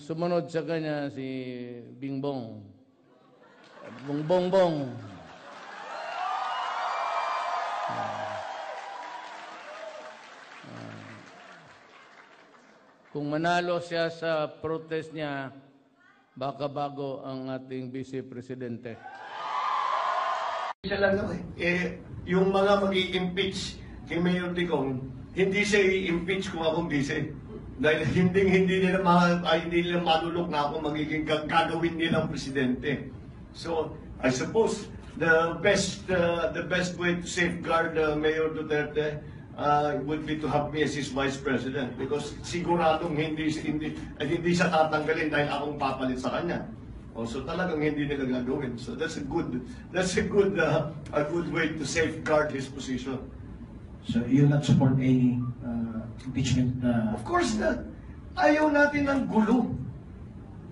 sumunod sa kanya si Bingbong. Bongbong. Kung manalo siya sa protest niya, baka bago ang ating Vice Presidente. Siya lang naman yung mga mag-i-impeach kay Mayor Digong, hindi siya i-impeach kung akong vice. Dahil hindi nila manulok na ako magiging gagawin nilang presidente. So, I suppose the best way to safeguard Mayor Duterte would be to have me as his vice president, because siguradong hindi siya tatanggalin dahil akong papalit sa kanya. So talagang hindi nila gagawin. So that's a good way to safeguard his position. So you not support any impeachment? Of course not. Ayaw natin ng gulo.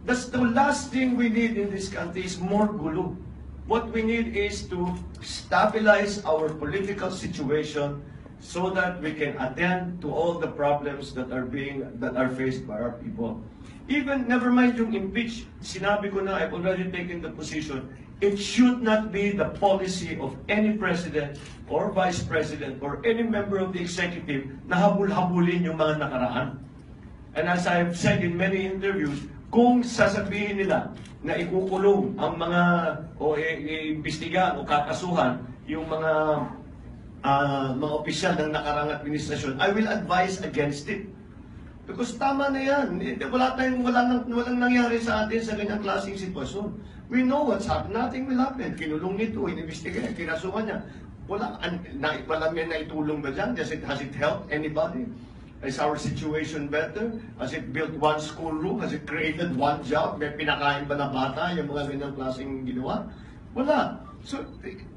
That's the last thing we need in this country is more gulo. What we need is to stabilize our political situation so that we can attend to all the problems that are faced by our people. Even, never mind yung impeach, sinabi ko na, I've already taken the position, it should not be the policy of any president or vice president or any member of the executive na habul-habulin yung mga nakaraan. And as I've said in many interviews, kung sasabihin nila na ikukulong ang mga, o iimbestigahan o kakasuhan yung mga opisyal ng nakarang administrasyon, I will advise against it. Because tama na yan. Walang nangyari sa atin sa ganyang klaseng sitwasyon. We know what's happened. Nothing will happen. Kinulong nito, inimbestigahan, kinasuhan niya. Wala may naitulong ba dyan? Has it helped anybody? Is our situation better? Has it built one schoolroom? Has it created one job? May pinakain ba na bata? Yung mga ganyang klaseng ginawa? Wala. So,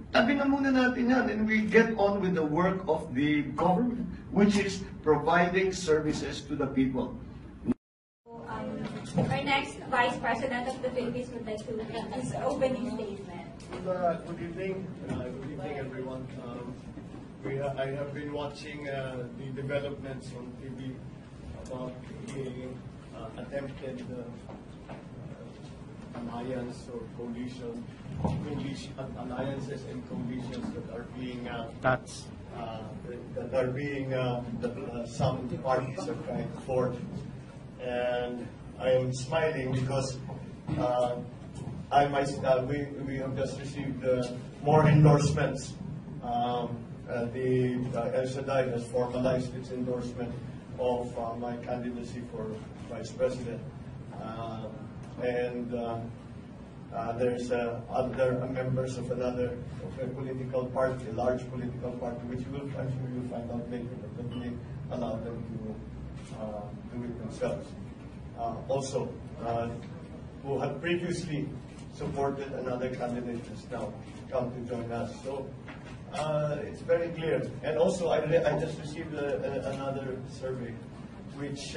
tabi na muna natin yan, and we get on with the work of the government, which is providing services to the people. Our next Vice President of the Philippines would like to make his opening statement. Good evening. Good evening, everyone. I have been watching the developments on TV about the attempted alliance or alliances and coalitions that are being some parties are trying to forge, and I am smiling because we have just received more endorsements. The El Shaddai has formalized its endorsement of my candidacy for Vice President. There's other members of a political party, a large political party, which I'm sure you'll find out later, but that may allow them to do it themselves. Also, who had previously supported another candidate has now come to join us. So it's very clear. And also, I just received another survey, which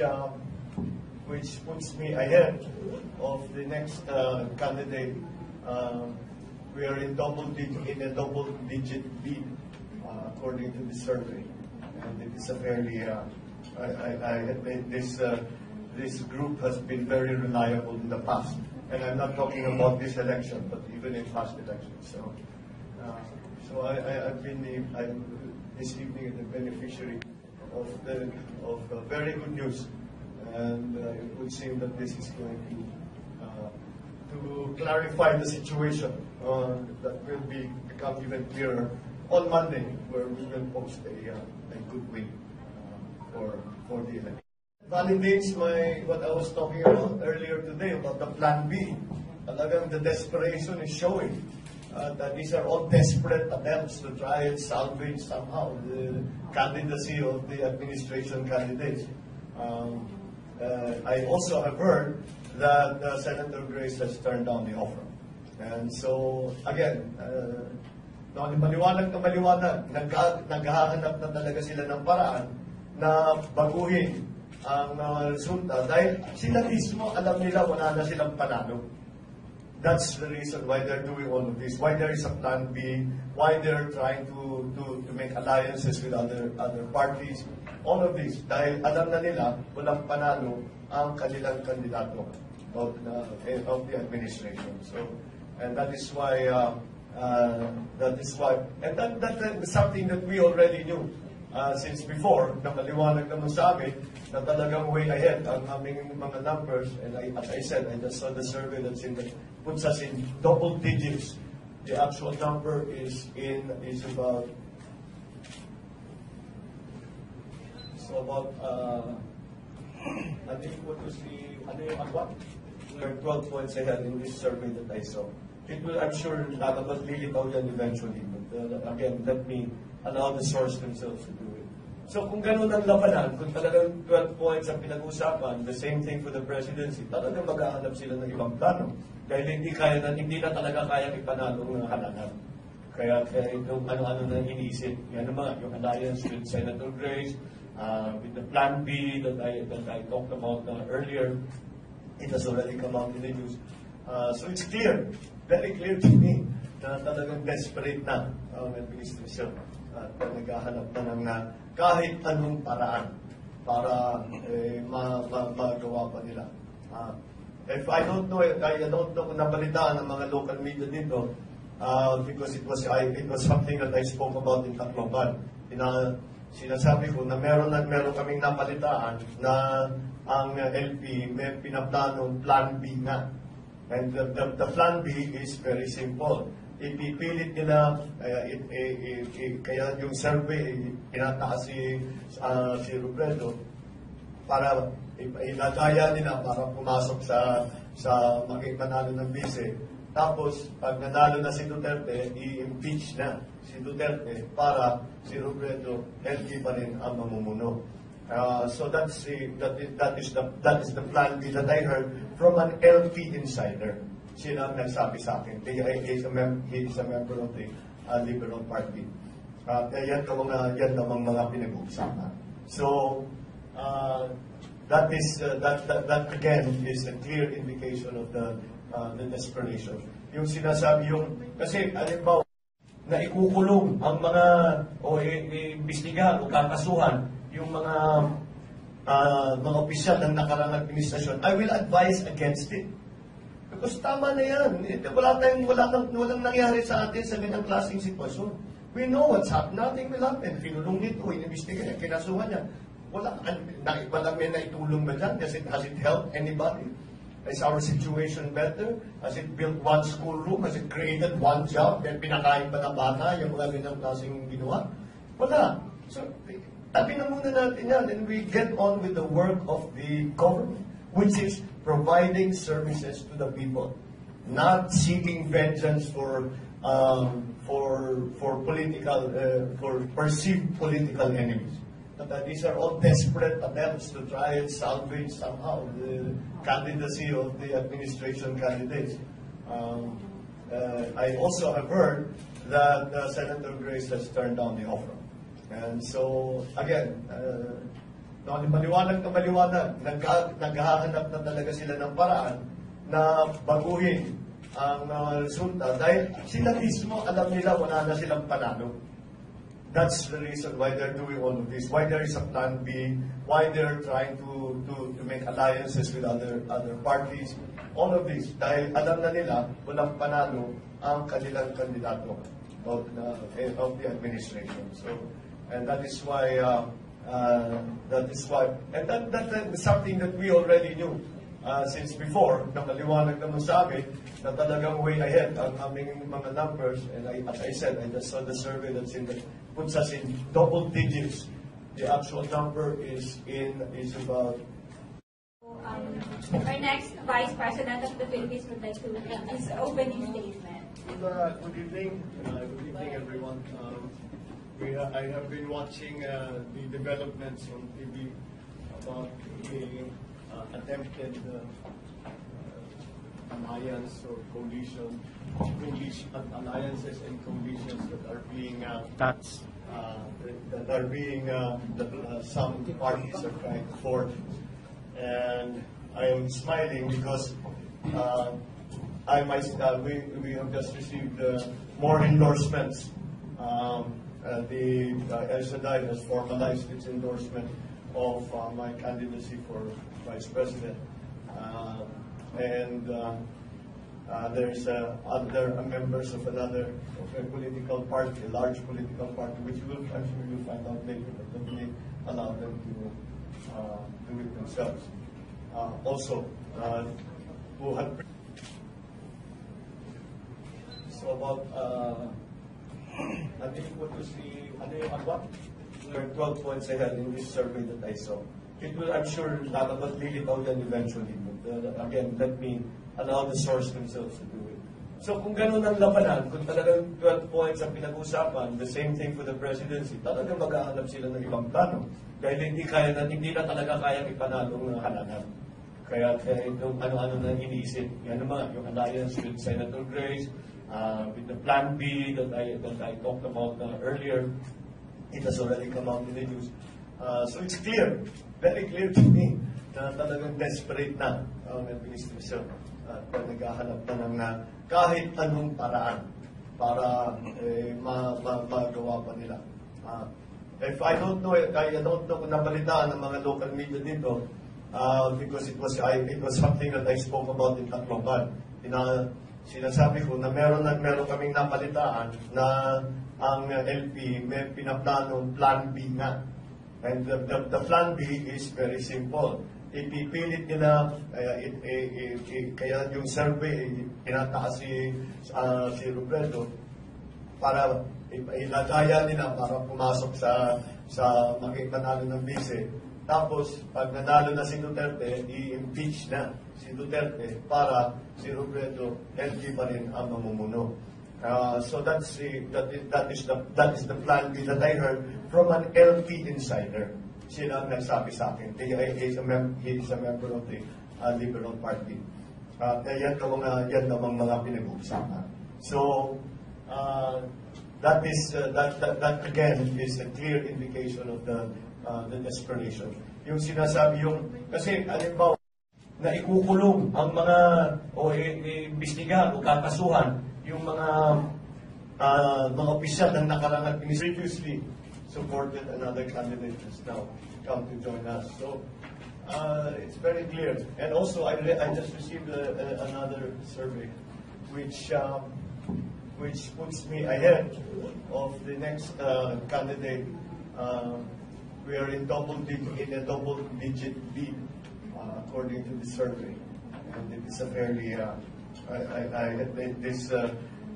puts me ahead of the next candidate. We are in a double-digit lead, according to the survey, and it is a fairly. This group has been very reliable in the past, and I'm not talking about this election, but even in past elections. So I've been this evening the beneficiary of very good news. And it would seem that this is going to clarify the situation that will become even clearer on Monday, where we will post a good win for the election. Validates what I was talking about earlier today about the Plan B. Talagang the desperation is showing that these are all desperate attempts to try and salvage somehow the candidacy of the administration candidates. I also have heard that Senator Grace has turned down the offer. And so, again, maliwanag na maliwanag, naghahanap na talaga sila ng paraan na baguhin ang resulta dahil sila mismo alam nila wala na silang panalo. That's the reason why they're doing all of this, why there is a plan B, why they're trying to make alliances with other parties. All of this, dahil alam na nila walang panalo ang kanilang kandidato of the administration. So, and that is why, and that is something that we already knew since before, na maliwanag naman sa amin na talagang way ahead ang aming mga numbers. And as I said, I just saw the survey that's puts us in double digits. The actual number is about I think what was we're 12 points ahead in this survey that I saw. It will, I'm sure, lilitaw yan eventually. But again, let me allow the source themselves to do it. So kung ganun ang labanan, kung talagang 12 points ang pinag-usapan, the same thing for the presidency, talagang maghahanap sila ng ibang plano. Dahil hindi na talaga kayang ipanalo ng halalan. Kaya itong ano-ano na iniisip. Yan naman, yung alliance with Senator Grace, with the Plan B that I talked about earlier. It has already come out in the news. So it's clear, very clear to me, na talagang desperate na ang administration at naghahanap na ng kahit anong paraan para magawa pa nila. If I don't know kung nabalitaan ng mga local media dito, because it was something that I spoke about in Tacloban. Sinasabi ko na meron kaming napalitaan na ang LP may pinaplanong Plan B na. And the Plan B is very simple. Ipipilit nila, kaya yung survey, pinataas si Robredo, para inagaya nila para pumasok sa maging panalo ng bise. Tapos, pag nanalo na si Duterte, i-impeach na si Duterte para si Robredo, LP pa rin ang mamumuno. So that is the plan B that I heard from an LP insider. Sila ang nagsabi sa akin. He is a member of the Liberal Party. Yan namang mga pinag-uusapan. So that again is a clear indication of the desperation. Yung sinasabi kasi alimbawa na ikukulong ang mga iimbestigahan o kakasuhan yung mga opisyal ng nakarang administrasyon, I will advise against it. Because tama na yan. Walang nangyari sa atin sa ganang klaseng sitwasyon. We know what's happened. Nothing will happen. Kinulong nito, inimbestigahan, kinasuhan niya. Walang may naitulong ba dyan? Has it helped anybody? Is our situation better? Has it built one schoolroom? Has it created one job? Then pinakain pa ng bata yung mga ganang klaseng ginawa? Wala. So, tabi na muna natin yan, and we get on with the work of the government, which is providing services to the people, not seeking vengeance for perceived political enemies. But these are all desperate attempts to try and salvage somehow the candidacy of the administration candidates. I also have heard that Senator Grace has turned down the offer. And so, again, maliwanag, naghahanap na talaga sila ng paraan na baguhin ang resulta dahil sila mismo alam nila wala na silang panalo. That's the reason why they're doing all of this, why there is a Plan B, why they're trying to make alliances with other parties. All of this, dahil alam na nila walang panalo ang kanilang kandidato of the administration. So, and that is why, and that is something that we already knew since before, na maliwanag naman sa amin na talagang way ahead ang aming mga numbers. And as I said, I just saw the survey puts us in double digits. The actual number is about. Our next Vice President of the Philippines would like to make his opening statement. Good evening. Good evening, everyone. I have been watching the developments on TV about the attempted alliance or alliances and coalitions that are being some parties are trying to forge. And I am smiling because we have just received more endorsements. The El Shaddai has formalized its endorsement of my candidacy for Vice President. There's other members of a political party, a large political party, which I'm sure you'll find out later, but don't really allow them to do it themselves. Who had so about what was the 12 points ahead in this survey that I saw. It will, I'm sure, lalabas lilitaw yan eventually. But again, let me allow the source themselves to do it. So kung ganun ang labanan, kung talagang 12 points ang pinag-usapan, the same thing for the presidency, talagang maghahanap sila ng ibang plano. Dahil hindi na talaga kayang ipanalo ng halalan. Kaya itong ano-ano na iniisip. Yan naman, yung alliance with Senator Grace, with the Plan B that I talked about earlier, it has already come out in the news. So it's clear, very clear to me, na talagang desperate na ang administration at naghahanap na ng kahit anong paraan para magawa pa nila. If I don't know kung nabalitaan ng mga local media dito, because it was something that I spoke about in Tacloban. Sinasabi ko na meron kaming napalitaan na ang LP may pinaplanong Plan B na. And the Plan B is very simple. Ipipilit nila, kaya yung survey, pinataas si Robredo para ilagaya nila para pumasok sa manalo ng bise. Tapos, pag nanalo na si Duterte, i-impeach na si Duterte para si Robredo LP pa rin ang mamumuno. So that is the plan B that I heard from an LP insider. Sila ang nagsabi sa akin. He is a member of the Liberal Party. Yan namang mga pinag-uusapan. So that again is a clear indication of the desperation. Yung sinasabi kasi alimbawa na ikukulong ang mga imbestiga o kakasuhan yung mga opisyal ng nakarang previously supported another candidate has now come to join us. So it's very clear. And also I just received another survey which puts me ahead of the next candidate. We are in a double digit lead according to the survey, and it is a fairly.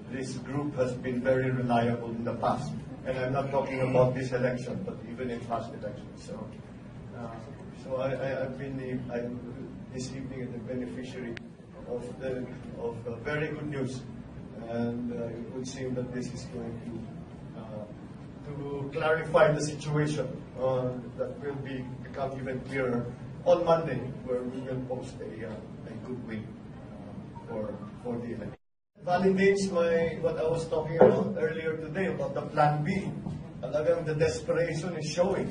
This group has been very reliable in the past, and I'm not talking about this election, but even in past elections. So I've been this evening the beneficiary of very good news, and it would seem that this is going to clarify the situation that will become even clearer on Monday, where we will post a good win for the election. Validates what I was talking about earlier today about the Plan B. Talagang the desperation is showing.